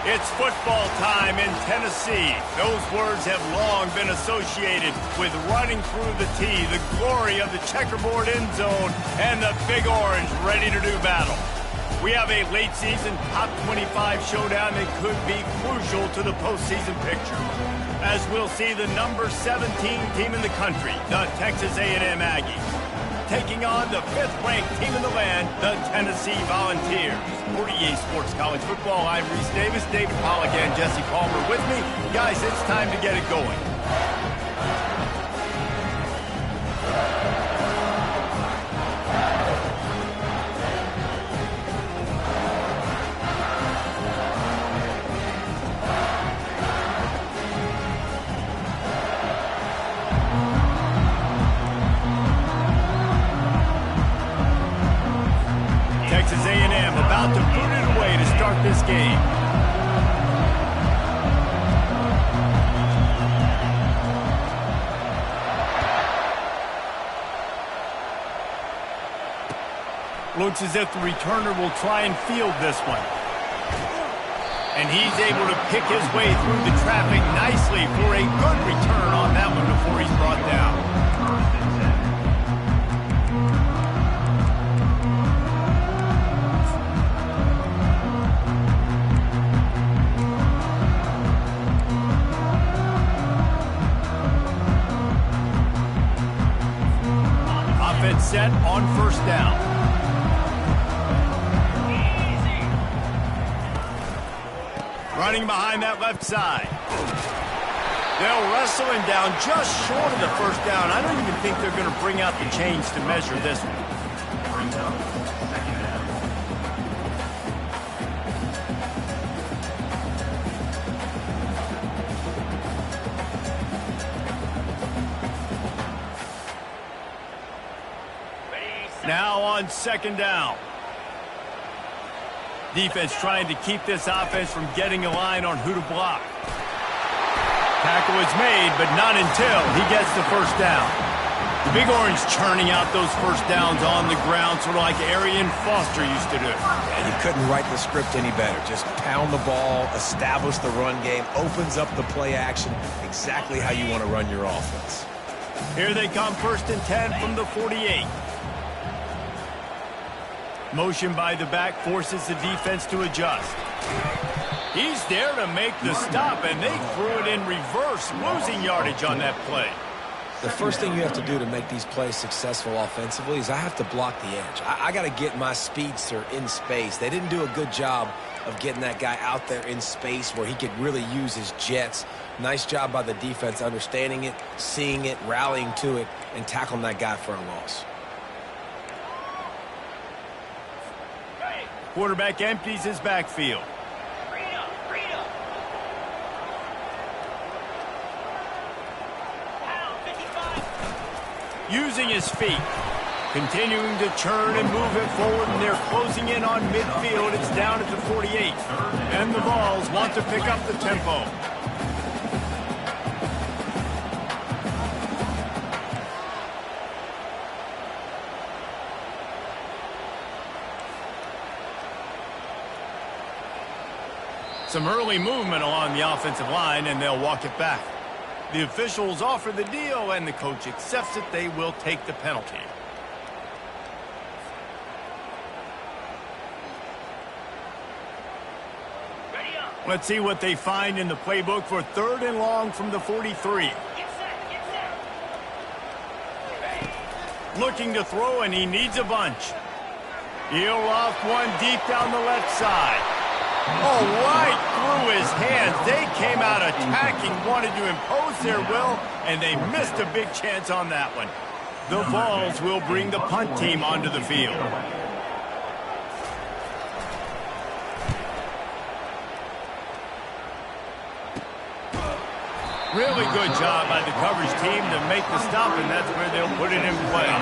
It's football time in Tennessee. Those words have long been associated with running through the tee, the glory of the checkerboard end zone, and the Big Orange ready to do battle. We have a late-season top 25 showdown that could be crucial to the postseason picture, as we'll see the number 17 team in the country, the Texas A&M Aggies, taking on the 5th-ranked team in the land, the Tennessee Volunteers. 48 Sports College Football, I'm Reese Davis, David Pollack, and Jesse Palmer with me. Guys, it's time to get it going. Texas A&M about to put it away to start this game. Looks as if the returner will try and field this one. And he's able to pick his way through the traffic nicely for a good return on that one before he's brought down. Set on first down. Running behind that left side. They'll wrestle him down just short of the first down. I don't even think they're going to bring out the chains to measure this one. Now on second down. Defense trying to keep this offense from getting a line on who to block. Tackle is made, but not until he gets the first down. The Big Orange churning out those first downs on the ground, sort of like Arian Foster used to do. And you couldn't write the script any better. Just pound the ball, establish the run game, opens up the play action, exactly how you want to run your offense. Here they come, 1st and 10 from the 48. Motion by the back forces the defense to adjust. He's there to make the stop, and they threw it in reverse, losing yardage on that play. The first thing you have to do to make these plays successful offensively is I have to block the edge. I got to get my speedster in space. They didn't do a good job of getting that guy out there in space where he could really use his jets. Nice job by the defense understanding it, seeing it, rallying to it, and tackling that guy for a loss. Quarterback empties his backfield. Using his feet. Continuing to churn and move it forward, and they're closing in on midfield. It's down at the 48. And the Vols want to pick up the tempo. Some early movement along the offensive line, and they'll walk it back. The officials offer the deal, and the coach accepts it. They will take the penalty. Let's see what they find in the playbook for 3rd and long from the 43. Looking to throw, and he needs a bunch. He'll loft one deep down the left side. Oh, right through his hands. They came out attacking, wanted to impose their will, and they missed a big chance on that one. The Vols will bring the punt team onto the field. Really good job by the coverage team to make the stop, and that's where they'll put it in play.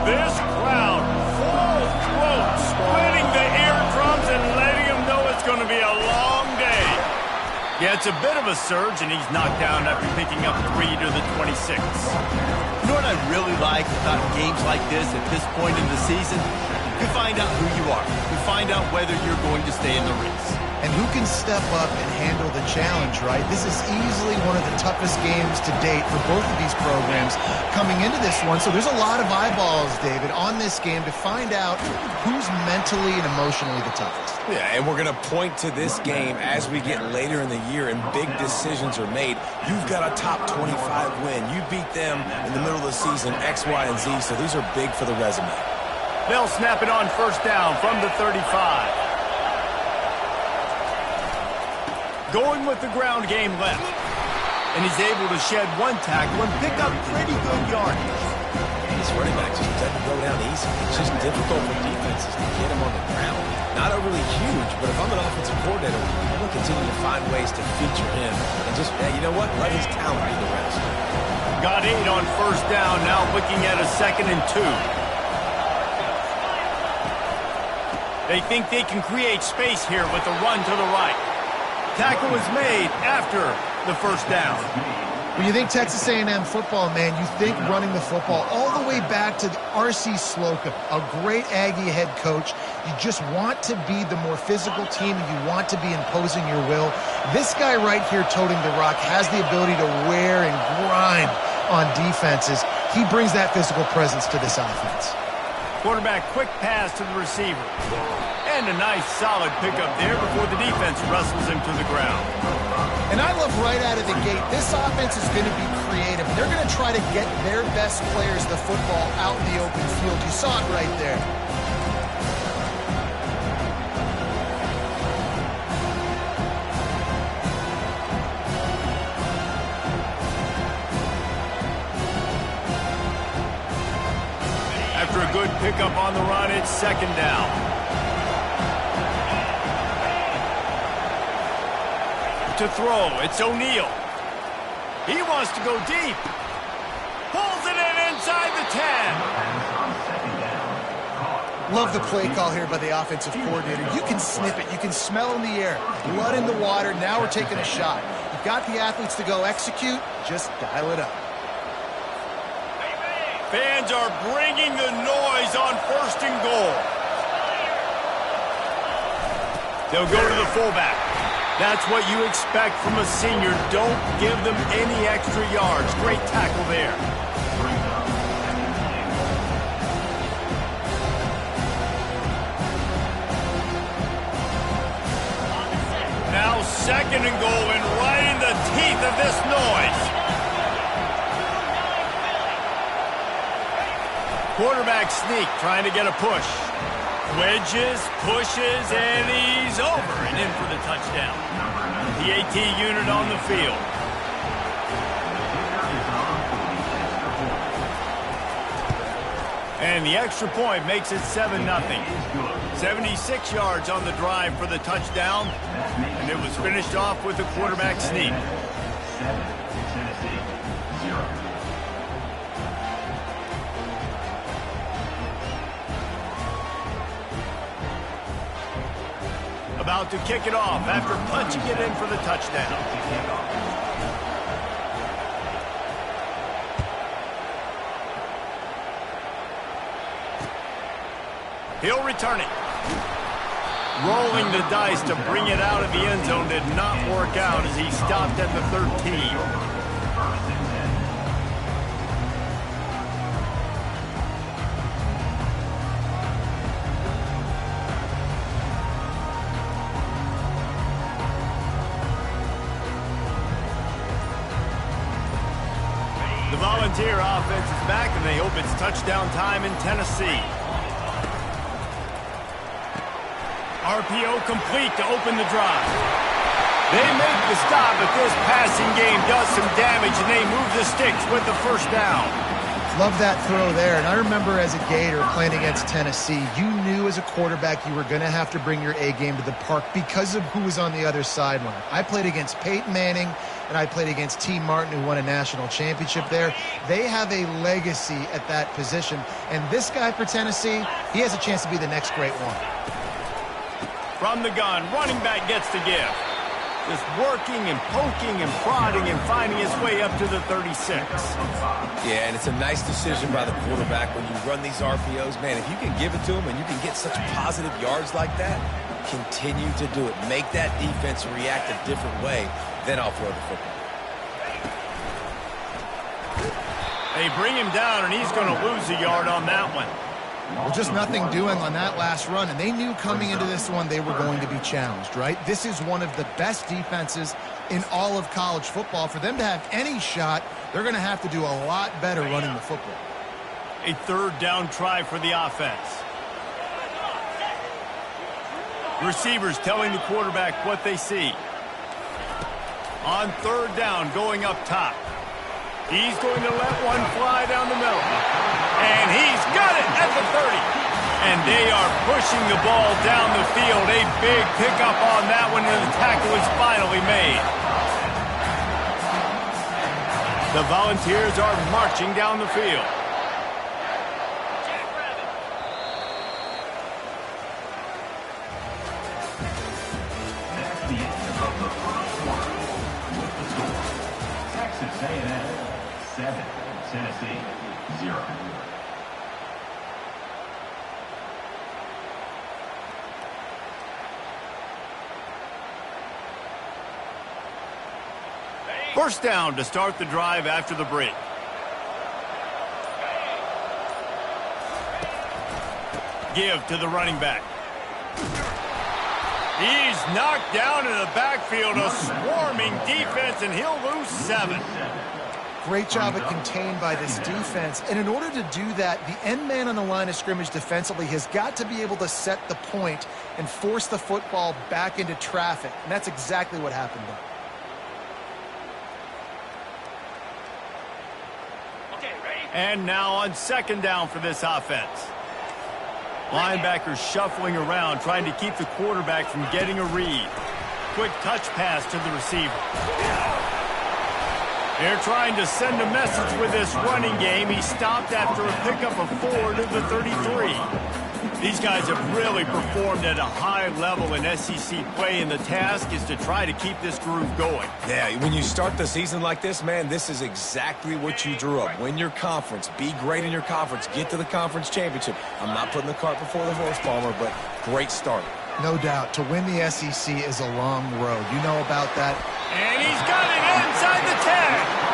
This crowd full Yeah, it's a bit of a surge, and he's knocked down after picking up 3 to the 26. You know what I really like about games like this at this point in the season? You find out who you are. You find out whether you're going to stay in the race. And who can step up and handle the challenge, right? This is easily one of the toughest games to date for both of these programs coming into this one. So there's a lot of eyeballs, David, on this game to find out who's mentally and emotionally the toughest. Yeah, and we're going to point to this game as we get later in the year and big decisions are made. You've got a top 25 win. You beat them in the middle of the season, X, Y, and Z, so these are big for the resume. They'll snap it on first down from the 35. Going with the ground game left. And he's able to shed one tackle and pick up pretty good yardage. This running back just doesn't go down easy. It's just difficult for defenses to get him on the ground. Not overly huge, but if I'm an offensive coordinator, I'm going to continue to find ways to feature him. And just, you know what? Let his talent be the rest. Got 8 on first down, now looking at a 2nd and 2. They think they can create space here with a run to the right. Tackle is made after the first down. When you think Texas A&M football, man, you think running the football all the way back to R.C. Slocum, a great Aggie head coach. You just want to be the more physical team, and you want to be imposing your will. This guy right here toting the rock has the ability to wear and grind on defenses. He brings that physical presence to this offense. Quarterback quick pass to the receiver. And a nice solid pickup there before the defense wrestles him to the ground. And I love right out of the gate, this offense is going to be creative. They're going to try to get their best players the football out in the open field. You saw it right there. After a good pickup on the run, it's 2nd down. To throw, it's O'Neal. He wants to go deep. Pulls it in inside the 10. Love the play call here by the offensive coordinator. You can sniff it. You can smell in the air. Blood in the water. Now we're taking a shot. You've got the athletes to go execute. Just dial it up. Fans are bringing the noise on 1st and goal. They'll go to the fullback. That's what you expect from a senior. Don't give them any extra yards. Great tackle there. Now 2nd and goal, and right in the teeth of this noise. Quarterback sneak, trying to get a push. Wedges, pushes, and he's over and in for the touchdown. The AT unit on the field. And the extra point makes it 7-0. 76 yards on the drive for the touchdown, and it was finished off with a quarterback sneak. About to kick it off after punching it in for the touchdown. He'll return it. Rolling the dice to bring it out of the end zone did not work out as he stopped at the 13. The Volunteer offense is back, and they hope it's touchdown time in Tennessee. RPO complete to open the drive. They make the stop, but this passing game does some damage, and they move the sticks with the first down. Love that throw there. And I remember as a Gator playing against Tennessee, you knew as a quarterback you were going to have to bring your A game to the park because of who was on the other sideline. I played against Peyton Manning, and I played against T. Martin, who won a national championship there. They have a legacy at that position. And this guy for Tennessee, he has a chance to be the next great one. From the gun, running back gets the give. Just working and poking and prodding and finding his way up to the 36. Yeah, and it's a nice decision by the quarterback when you run these RPOs. Man, if you can give it to him and you can get such positive yards like that, continue to do it. Make that defense react a different way, then I'll throw the football. They bring him down, and he's going to lose a yard on that one. Well, just nothing doing on that last run, and they knew coming into this one they were going to be challenged, right? This is one of the best defenses in all of college football. For them to have any shot, they're going to have to do a lot better running the football. A third down try for the offense. Receivers telling the quarterback what they see. On third down, going up top. He's going to let one fly down the middle. And he's got it at the 30. And they are pushing the ball down the field. A big pickup on that one, and the tackle is finally made. The Volunteers are marching down the field. Texas A&M 7, Tennessee 0. First down to start the drive after the break. Give to the running back. He's knocked down in the backfield, a swarming defense, and he'll lose 7. Great job at contained by this defense. And in order to do that, the end man on the line of scrimmage defensively has got to be able to set the point and force the football back into traffic. And that's exactly what happened there. And now on second down for this offense. Linebackers shuffling around, trying to keep the quarterback from getting a read. Quick touch pass to the receiver. They're trying to send a message with this running game. He stopped after a pickup of 4 to the 33. These guys have really performed at a high level in SEC play, and the task is to try to keep this groove going. Yeah, when you start the season like this, man, this is exactly what you drew up. Win your conference. Be great in your conference. Get to the conference championship. I'm not putting the cart before the horse, Palmer, but great start. No doubt. To win the SEC is a long road. You know about that. And he's got it inside the 10.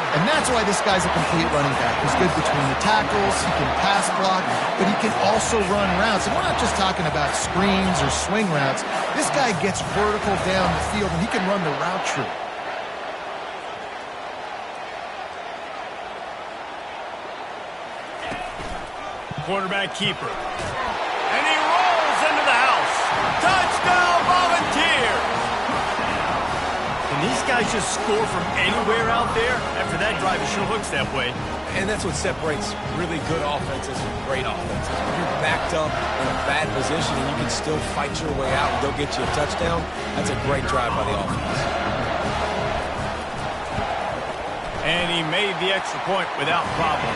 And that's why this guy's a complete running back. He's good between the tackles, he can pass block, but he can also run routes. And we're not just talking about screens or swing routes. This guy gets vertical down the field, and he can run the route tree. Quarterback keeper. And he rolls into the house. Touchdown, Volunteers! Can these guys just score from anywhere out there? After that drive, it sure looks that way. And that's what separates really good offenses from great offenses. When you're backed up in a bad position and you can still fight your way out and go get you a touchdown, that's a great drive by the offense. And he made the extra point without problem.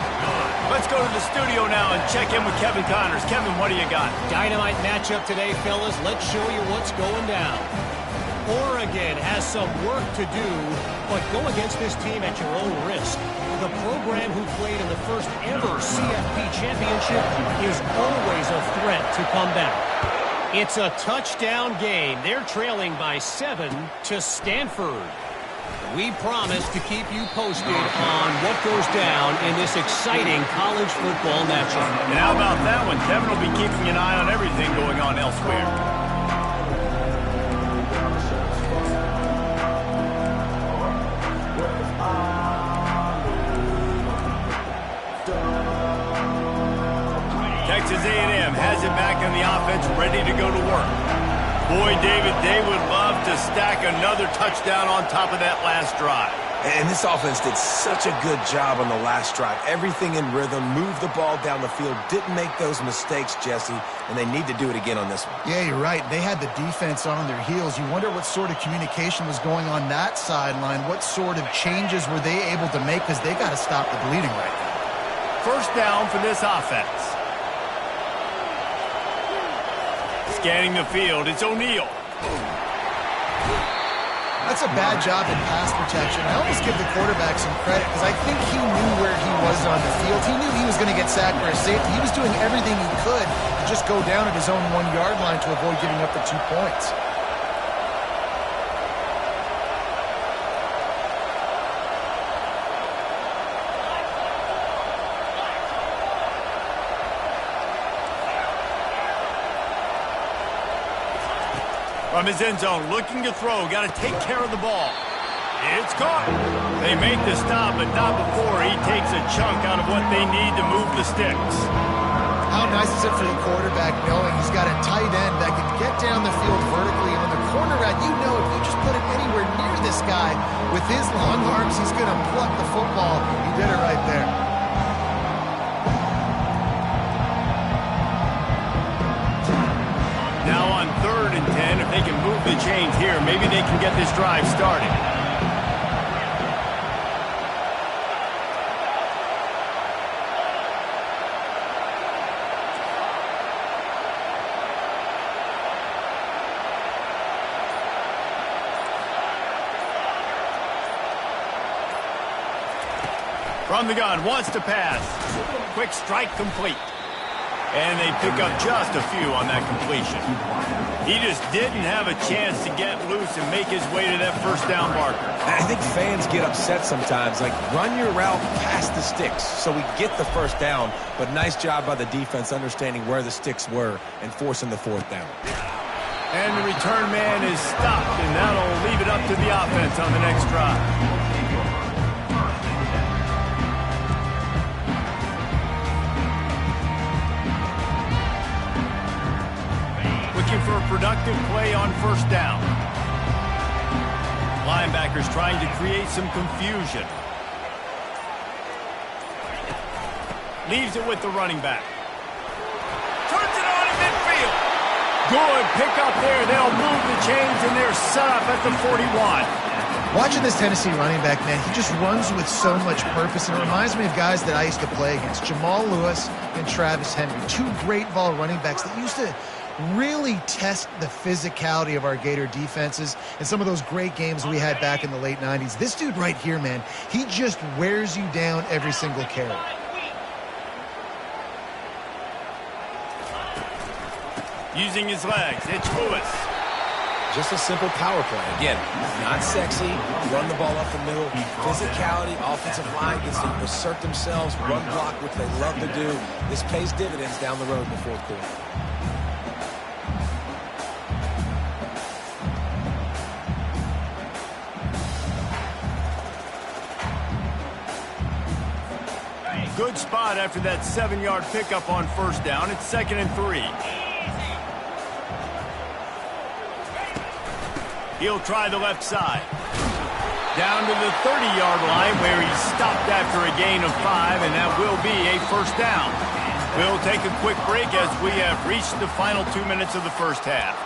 Let's go to the studio now and check in with Kevin Connors. Kevin, what do you got? Dynamite matchup today, fellas. Let's show you what's going down. Oregon has some work to do, but go against this team at your own risk. The program who played in the first ever CFP championship is always a threat to come back. It's a touchdown game. They're trailing by 7 to Stanford. We promise to keep you posted on what goes down in this exciting college football matchup. And how about that one? Kevin will be keeping an eye on everything going on elsewhere. Texas A&M has it back in the offense, ready to go to work. Boy, David, they would love to stack another touchdown on top of that last drive. And this offense did such a good job on the last drive. Everything in rhythm, moved the ball down the field, didn't make those mistakes, Jesse, and they need to do it again on this one. Yeah, you're right. They had the defense on their heels. You wonder what sort of communication was going on that sideline. What sort of changes were they able to make, because they got to stop the bleeding right now. First down for this offense. Scanning the field, it's O'Neal. That's a bad job in pass protection. I almost give the quarterback some credit because I think he knew where he was on the field. He knew he was going to get sacked for a safety. He was doing everything he could to just go down at his own 1-yard line to avoid giving up the 2 points. From his end zone, looking to throw. Got to take care of the ball. It's caught. They make the stop, but not before he takes a chunk out of what they need to move the sticks. How nice is it for the quarterback knowing he's got a tight end that can get down the field vertically on the corner route? You know if you just put it anywhere near this guy with his long arms, he's going to pluck the football. He did it right there. Now on 3rd and 10, if they can move the chains here, maybe they can get this drive started. From the gun, wants to pass. Quick strike complete. And they pick up just a few on that completion. He just didn't have a chance to get loose and make his way to that first down marker. I think fans get upset sometimes. Like, run your route past the sticks so we get the first down. But nice job by the defense understanding where the sticks were and forcing the 4th down. And the return man is stopped, and that'll leave it up to the offense on the next drive. For a productive play on 1st down. Linebackers trying to create some confusion. Leaves it with the running back. Turns it on in midfield. Good pick up there. They'll move the chains, and they're set up at the 41. Watching this Tennessee running back, man, he just runs with so much purpose. And it reminds me of guys that I used to play against, Jamal Lewis and Travis Henry, 2 great ball running backs that used to really test the physicality of our Gator defenses and some of those great games we had back in the late 90s. This dude right here, man, he just wears you down every single carry. Using his legs, it's Lewis. Just a simple power play. Again, not sexy, run the ball up the middle, physicality, offensive line gets to assert themselves, run block, which they love to do. This pays dividends down the road in the 4th quarter. Good spot after that 7-yard pickup on 1st down. It's 2nd and 3. He'll try the left side. Down to the 30-yard line where he's stopped after a gain of 5, and that will be a 1st down. We'll take a quick break as we have reached the final 2 minutes of the 1st half.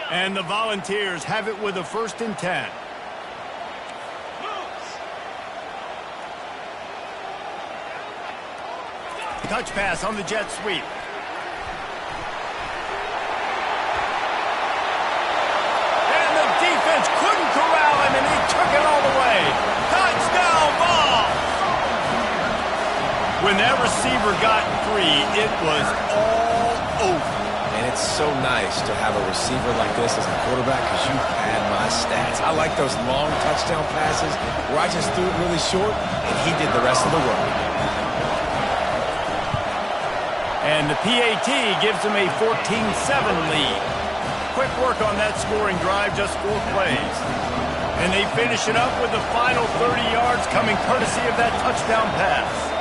And the Volunteers have it with a 1st and 10. Touch pass on the jet sweep. And the defense couldn't corral him, and he took it all the way. Touchdown ball! When that receiver got 3, it was all over. And it's so nice to have a receiver like this as a quarterback because you pad my stats. I like those long touchdown passes where I just threw it really short and he did the rest of the work. And the PAT gives them a 14-7 lead. Quick work on that scoring drive, just 4 plays. And they finish it up with the final 30 yards coming courtesy of that touchdown pass.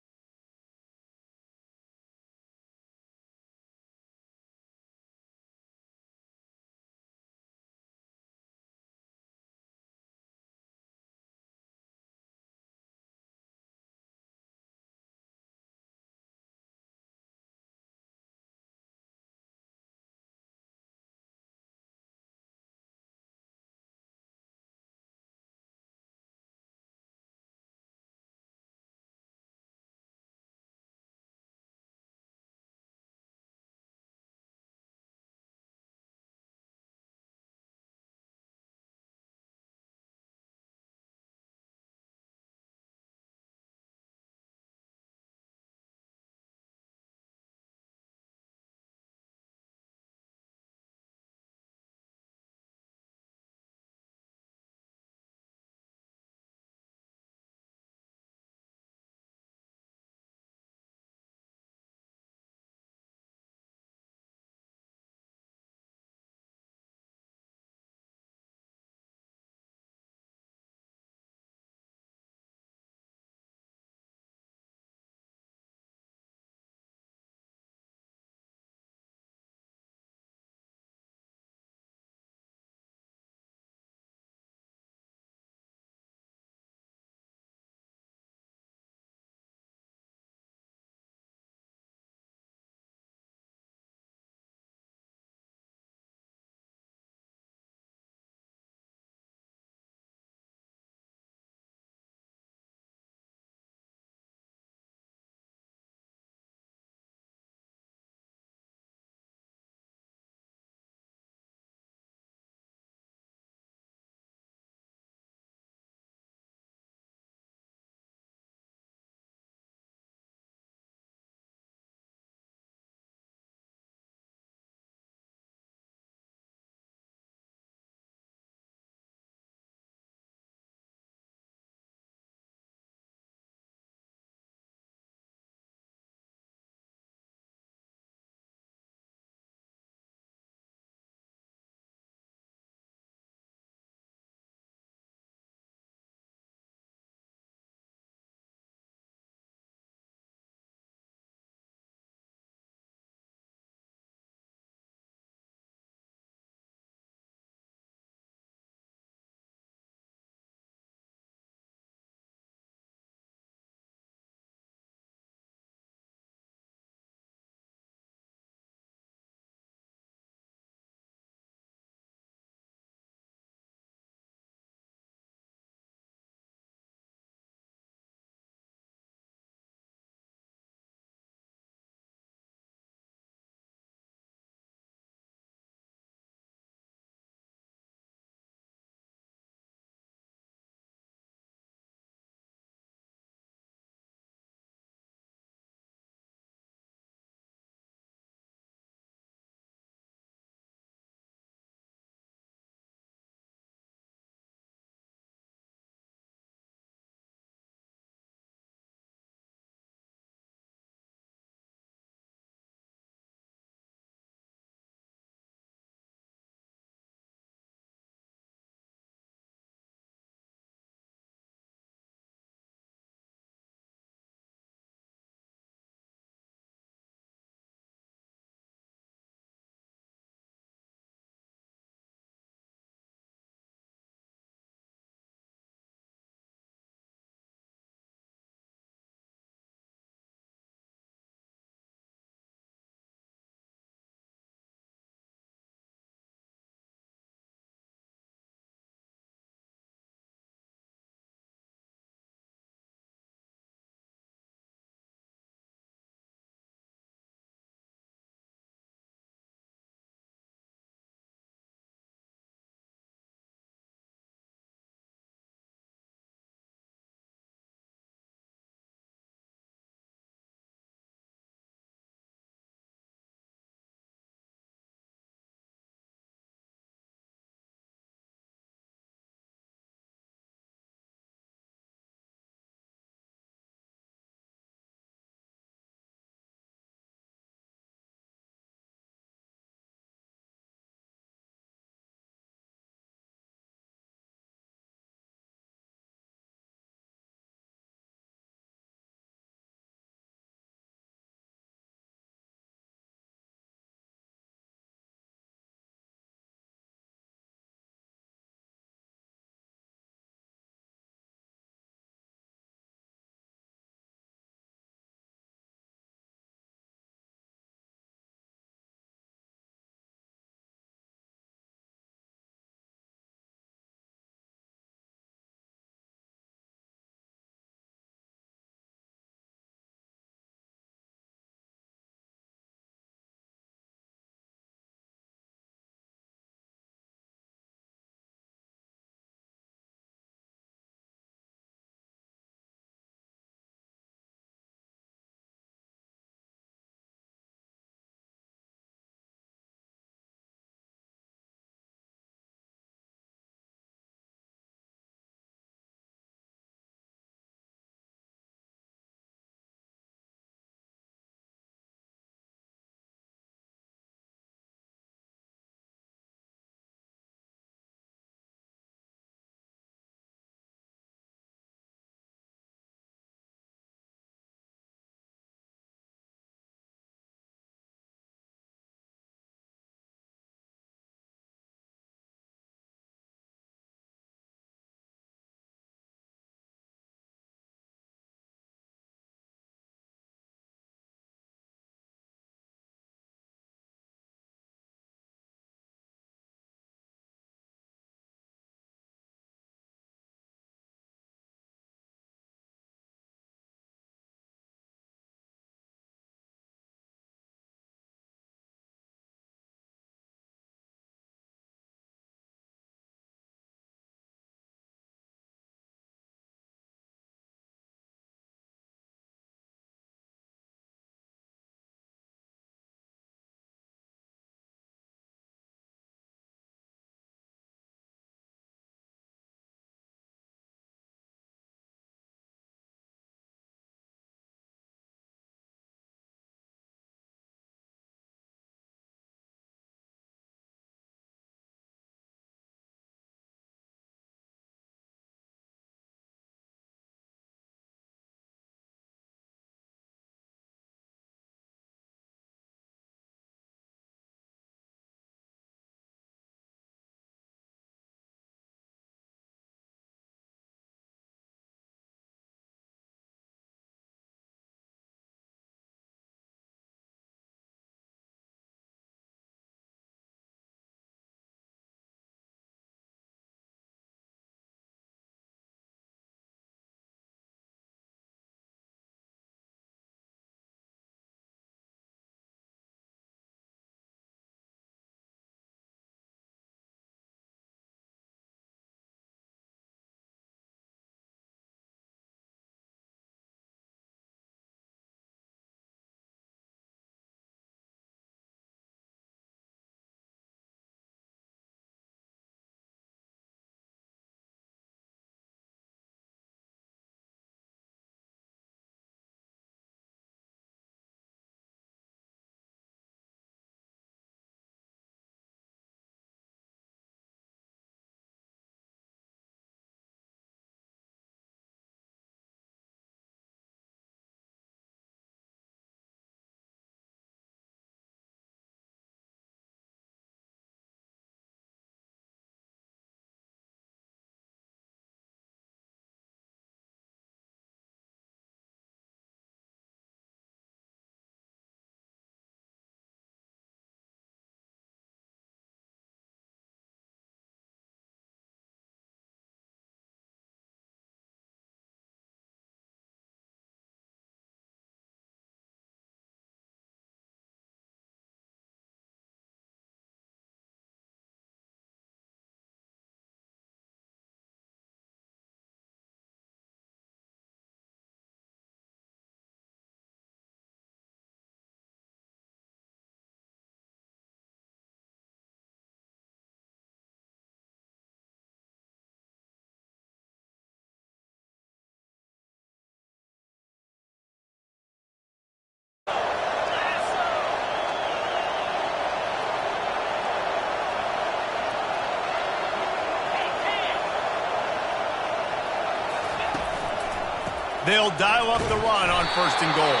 They'll dial up the run on 1st and goal.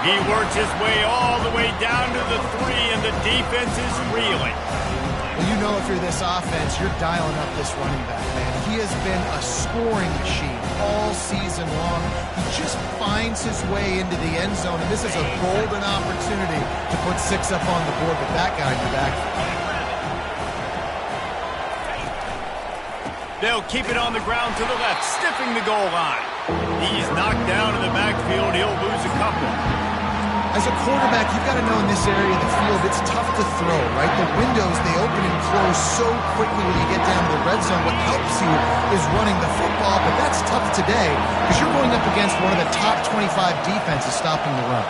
He works his way all the way down to the 3, and the defense is reeling. Well, you know if you're this offense, you're dialing up this running back, man. He has been a scoring machine all season long. He just finds his way into the end zone, and this is a golden opportunity to put 6 up on the board with that guy in your backfield. They'll keep it on the ground to the left, sniffing the goal line. He's knocked down in the backfield. He'll lose a couple. As a quarterback, you've got to know in this area of the field, it's tough to throw, right? The windows, they open and close so quickly when you get down to the red zone. What helps you is running the football, but that's tough today because you're going up against one of the top 25 defenses stopping the run.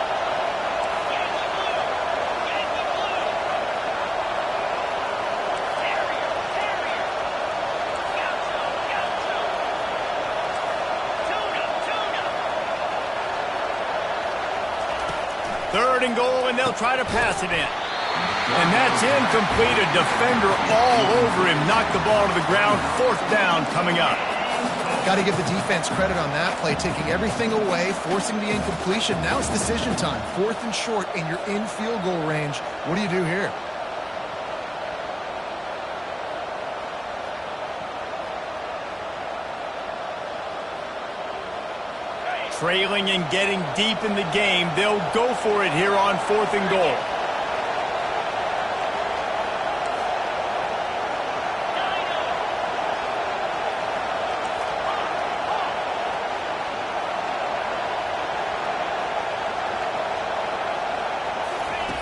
Third and goal, and they'll try to pass it in. And that's incomplete. A defender all over him. Knocked the ball to the ground. 4th down coming up. Got to give the defense credit on that play, taking everything away, forcing the incompletion. Now it's decision time. 4th and short, and you're in field goal range. What do you do here? Trailing and getting deep in the game. They'll go for it here on 4th and goal.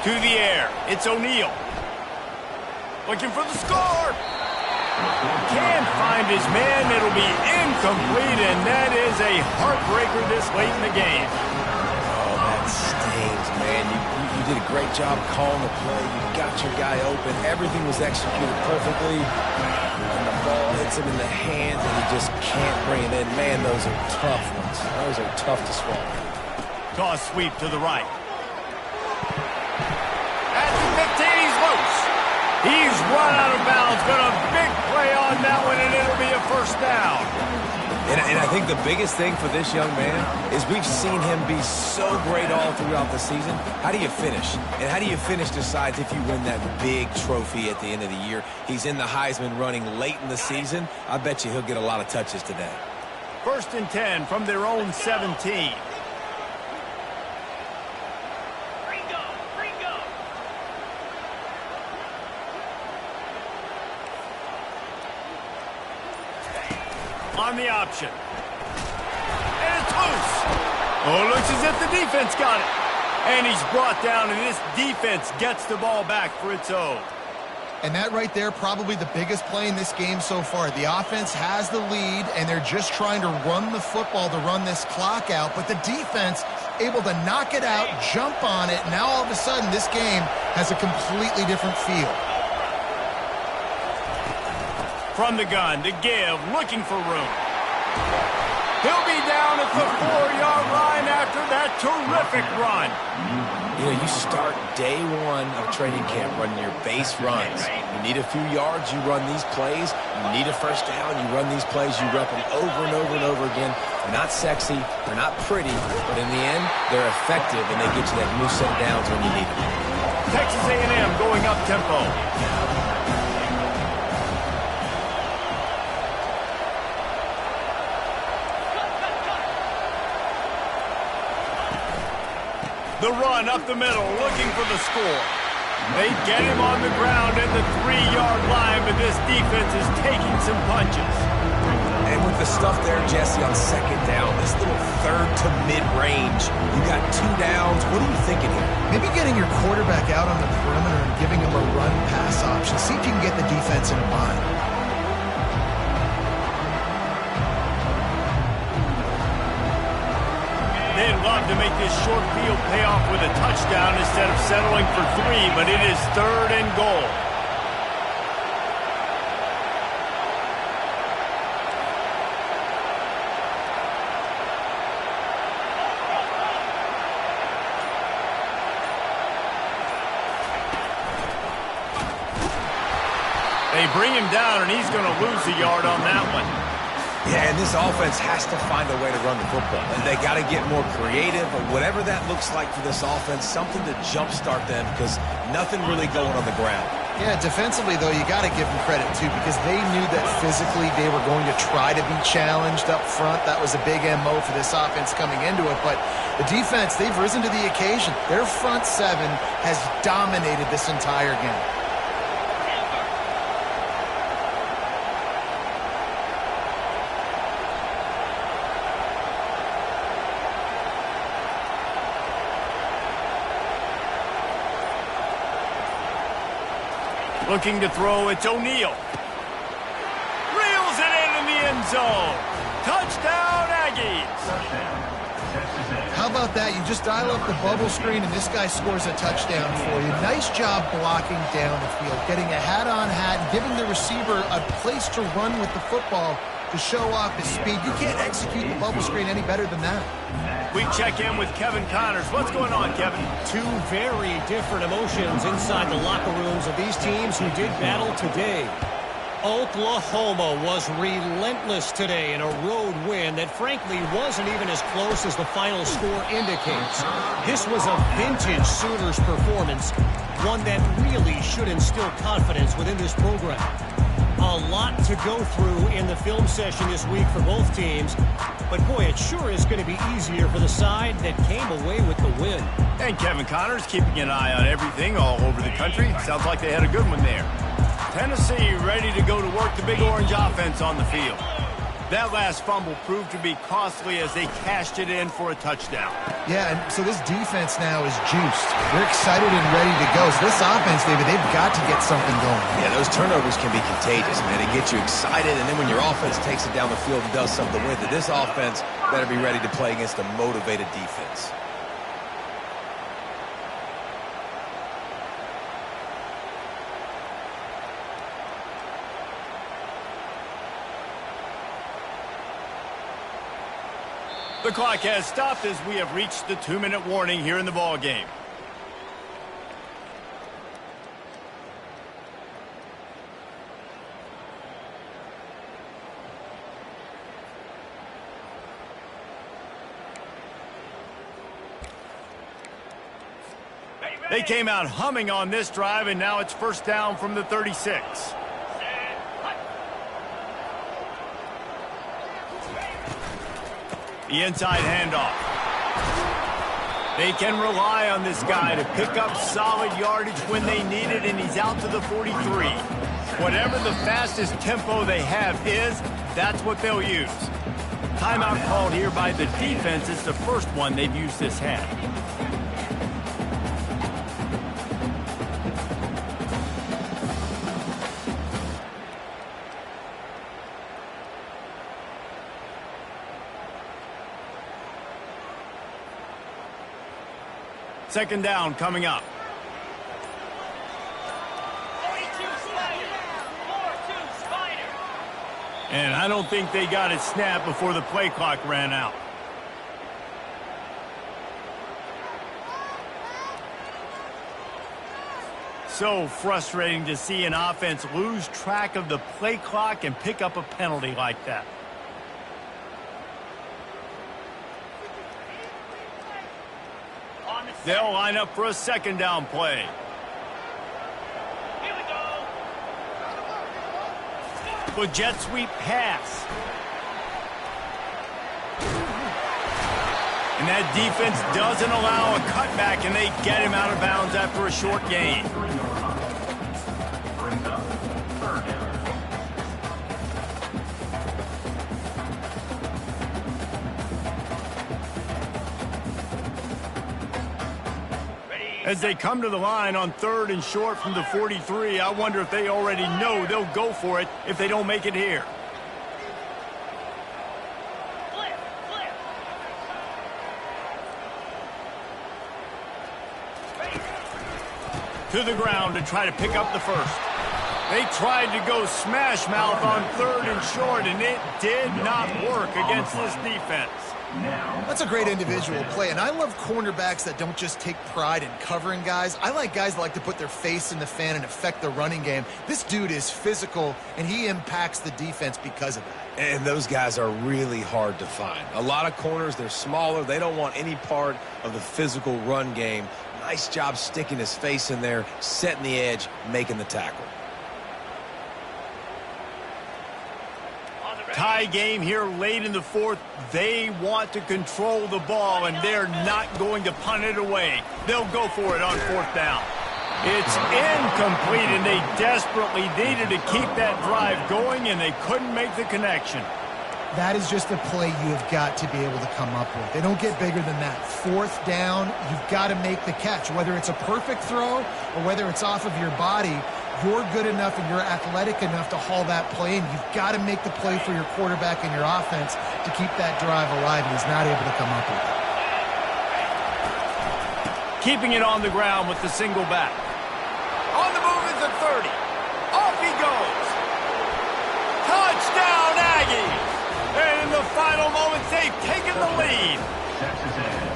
To the air. It's O'Neal. Looking for the score. Can't find his man. It'll be incomplete, and that is a heartbreaker this late in the game. Oh, that stings, man. You did a great job calling the play. You got your guy open. Everything was executed perfectly. And the ball hits him in the hands, and he just can't bring it in. Man, those are tough ones. Those are tough to swallow. Toss sweep to the right. At the 15, he's loose. He's run out of bounds, but a big play on that one, and it'll be a 1st down. And I think the biggest thing for this young man is we've seen him be so great all throughout the season. How do you finish? And how do you finish decides if you win that big trophy at the end of the year. He's in the Heisman running late in the season. I bet you he'll get a lot of touches today. 1st and 10 from their own 17. On the option. And it's loose. Oh, looks as if the defense got it. And he's brought down, and this defense gets the ball back for its own. And that right there, probably the biggest play in this game so far. The offense has the lead, and they're just trying to run the football to run this clock out. But the defense able to knock it out, jump on it. Now all of a sudden, this game has a completely different feel. From the gun to give, looking for room. He'll be down at the 4-yard line after that terrific run. You know, you start day one of training camp running your base runs. You need a few yards, you run these plays. You need a 1st down, you run these plays. You rep them over and over and over again. They're not sexy, they're not pretty, but in the end, they're effective, and they get you that new set of downs when you need them. Texas A&M going up tempo. The run up the middle, looking for the score. They get him on the ground at the 3-yard line, but this defense is taking some punches. And with the stuff there, Jesse, on 2nd down, this little 3rd to mid-range, you got 2 downs. What are you thinking here? Maybe getting your quarterback out on the perimeter and giving him a run-pass option. See if you can get the defense in a bind. They'd love to make this short field pay off with a touchdown instead of settling for 3, but it is 3rd and goal. They bring him down, and he's going to lose a yard on that one. Yeah, and this offense has to find a way to run the football. And they got to get more creative, or whatever that looks like for this offense, something to jumpstart them, because nothing really going on the ground. Yeah, defensively, though, you got to give them credit, too, because they knew that physically they were going to try to be challenged up front. That was a big MO for this offense coming into it. But the defense, they've risen to the occasion. Their front seven has dominated this entire game. Looking to throw, it's O'Neal. Reels it in the end zone. Touchdown, Aggies. How about that? You just dial up the bubble screen, and this guy scores a touchdown for you. Nice job blocking down the field, getting a hat-on-hat, and giving the receiver a place to run with the football to show off his speed. You can't execute the bubble screen any better than that. We check in with Kevin Connors. What's going on, Kevin? Two very different emotions inside the locker rooms of these teams who did battle today. Oklahoma was relentless today in a road win that frankly wasn't even as close as the final score indicates. This was a vintage Sooners performance, one that really should instill confidence within this program. A lot to go through in the film session this week for both teams, but boy, it sure is going to be easier for the side that came away with the win. And Kevin Connors keeping an eye on everything all over the country. Sounds like they had a good one there. Tennessee ready to go to work the Big Orange offense on the field. That last fumble proved to be costly as they cashed it in for a touchdown. Yeah, and so this defense now is juiced. They're excited and ready to go. So this offense, David, they've got to get something going. Yeah, those turnovers can be contagious, man. It gets you excited, and then when your offense takes it down the field and does something with it, this offense better be ready to play against a motivated defense. The clock has stopped as we have reached the 2-minute warning here in the ball game. They came out humming on this drive, and now it's first down from the 36. The inside handoff. They can rely on this guy to pick up solid yardage when they need it, and he's out to the 43. Whatever the fastest tempo they have is, that's what they'll use. Timeout called here by the defense. It's the first one they've used this half. Second down coming up. And I don't think they got it snapped before the play clock ran out. So frustrating to see an offense lose track of the play clock and pick up a penalty like that. They'll line up for a second down play. Here we go. With jet sweep pass. And that defense doesn't allow a cutback, and they get him out of bounds after a short gain. As they come to the line on 3rd and short from the 43, I wonder if they already know they'll go for it if they don't make it here. To the ground to try to pick up the first. They tried to go smash mouth on 3rd and short, and it did not work against this defense. Now, That's a great individual play, and I love cornerbacks that don't just take pride in covering guys. I like guys that like to put their face in the fan and affect the running game. This dude is physical, and he impacts the defense because of that. And those guys are really hard to find. A lot of corners, they're smaller. They don't want any part of the physical run game. Nice job sticking his face in there, setting the edge, making the tackle. Tie game here late in the fourth. They want to control the ball, and they're not going to punt it away. They'll go for it on fourth down. It's incomplete, and they desperately needed to keep that drive going, and they couldn't make the connection. That is just a play you have got to be able to come up with. They don't get bigger than that. Fourth down, you've got to make the catch. Whether it's a perfect throw or whether it's off of your body, you're good enough and you're athletic enough to haul that play, and you've got to make the play for your quarterback and your offense to keep that drive alive, and he's not able to come up with it. Keeping it on the ground with the single back. On the move is the 30. Off he goes. Touchdown, Aggies! And in the final moments, they've taken the lead. Texas A&M.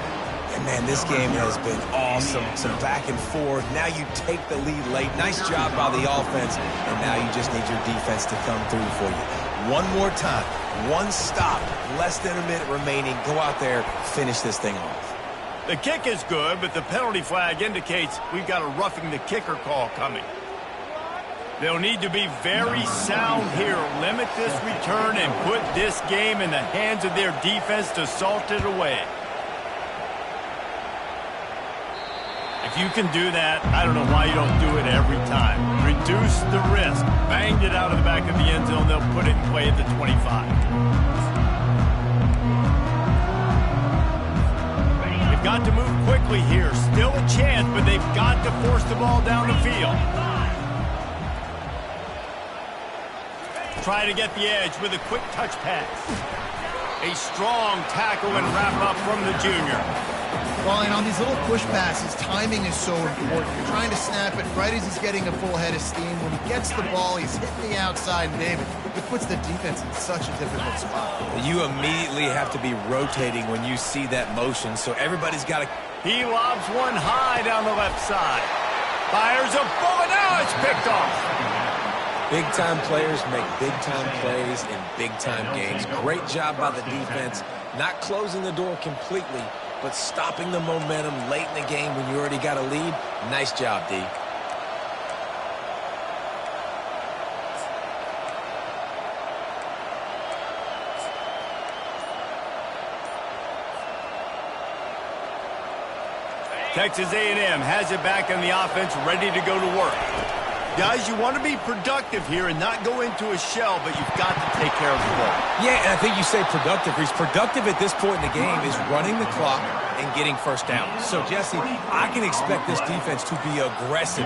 And man, this game has been awesome. Some back and forth. Now you take the lead late. Nice job by the offense. And now you just need your defense to come through for you. One more time. One stop. Less than a minute remaining. Go out there. Finish this thing off. The kick is good, but the penalty flag indicates we've got a roughing the kicker call coming. They'll need to be very sound here. Limit this return and put this game in the hands of their defense to salt it away. If you can do that, I don't know why you don't do it every time. Reduce the risk. Banged it out of the back of the end zone. They'll put it in play at the 25. They've got to move quickly here. Still a chance, but they've got to force the ball down the field. Try to get the edge with a quick touch pass. A strong tackle and wrap up from the junior. Well, and on these little push passes, timing is so important. You're trying to snap it right as he's getting a full head of steam. When he gets the ball, he's hitting the outside, David. It puts the defense in such a difficult spot. You immediately have to be rotating when you see that motion, so everybody's got to... He lobs one high down the left side. Fires a bullet. Now it's picked off. Big-time players make big-time plays in big-time games. Great job by the defense, not closing the door completely, but stopping the momentum late in the game when you already got a lead. Nice job, D. Texas A&M has it back in the offense, ready to go to work. Guys, you want to be productive here and not go into a shell, but you've got to take care of the ball. Yeah, and I think you say productive. He's productive at this point in the game is running the clock and getting first down. So, Jesse, I can expect this defense to be aggressive,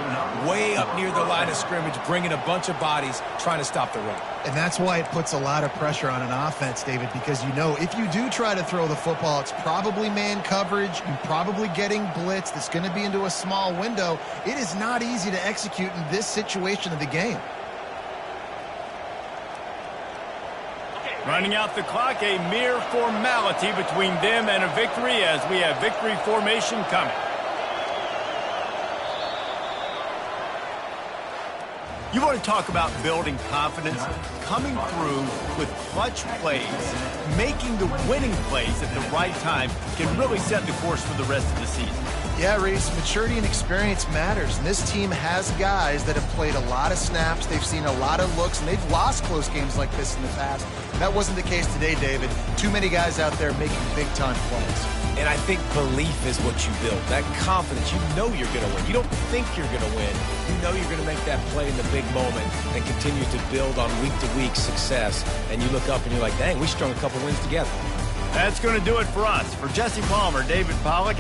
way up near the line of scrimmage, bringing a bunch of bodies, trying to stop the run. And that's why it puts a lot of pressure on an offense, David, because you know if you do try to throw the football, it's probably man coverage, you're probably getting blitzed, it's going to be into a small window. It is not easy to execute in this situation of the game. Running out the clock, a mere formality between them and a victory as we have victory formation coming. You want to talk about building confidence? Coming through with clutch plays, making the winning plays at the right time can really set the course for the rest of the season. Yeah, Reese, maturity and experience matters, and this team has guys that have played a lot of snaps, they've seen a lot of looks, and they've lost close games like this in the past. That wasn't the case today, David. Too many guys out there making big-time plays. And I think belief is what you build, that confidence. You know you're going to win. You don't think you're going to win. You know you're going to make that play in the big moment and continue to build on week-to-week success. And you look up and you're like, dang, we strung a couple wins together. That's going to do it for us. For Jesse Palmer, David Pollack.